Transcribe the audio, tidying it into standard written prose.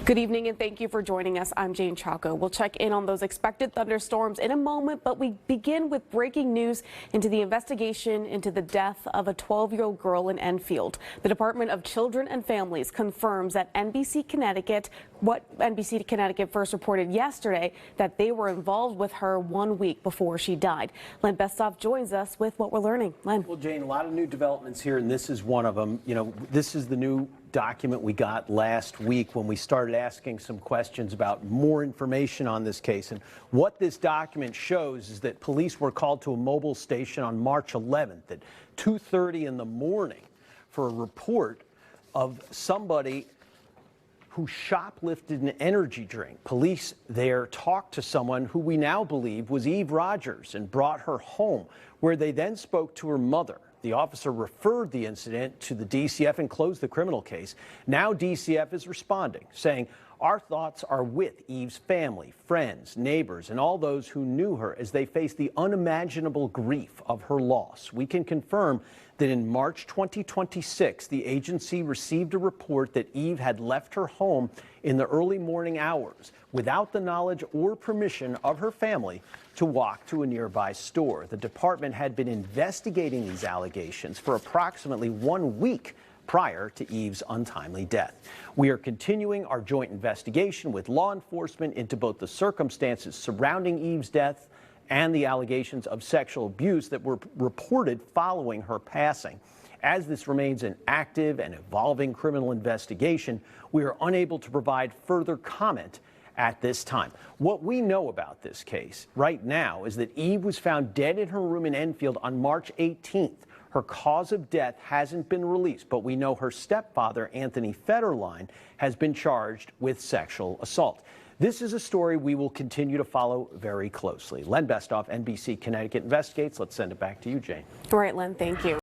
Good evening and thank you for joining us. I'm Jane Chaco. We'll check in on those expected thunderstorms in a moment, but we begin with breaking news into the investigation into the death of a 12-year-old girl in Enfield. The Department of Children and Families confirms that NBC Connecticut first reported yesterday that they were involved with her 1 week before she died. Len Bestoff joins us with what we're learning. Len. Well, Jane, a lot of new developments here, and this is one of them. You know, this is the new document we got last week when we started asking some questions about more information on this case. And what this document shows is that police were called to a mobile station on March 11th at 2:30 in the morning for a report of somebody who shoplifted an energy drink. Police there talked to someone who we now believe was Eve Rogers and brought her home, where they then spoke to her mother. The officer referred the incident to the DCF and closed the criminal case. Now DCF is responding, saying, "Our thoughts are with Eve's family, friends, neighbors, and all those who knew her as they face the unimaginable grief of her loss. We can confirm that in March 2026, the agency received a report that Eve had left her home in the early morning hours without the knowledge or permission of her family to walk to a nearby store. The department had been investigating these allegations for approximately 1 week prior to Eve's untimely death. We are continuing our joint investigation with law enforcement into both the circumstances surrounding Eve's death and the allegations of sexual abuse that were reported following her passing. As this remains an active and evolving criminal investigation, we are unable to provide further comment at this time. What we know about this case right now is that Eve was found dead in her room in Enfield on March 18th. Her cause of death hasn't been released, but we know her stepfather, Anthony Federline, has been charged with sexual assault. This is a story we will continue to follow very closely. Len Bestoff, NBC Connecticut Investigates. Let's send it back to you, Jane. All right, Len, thank you.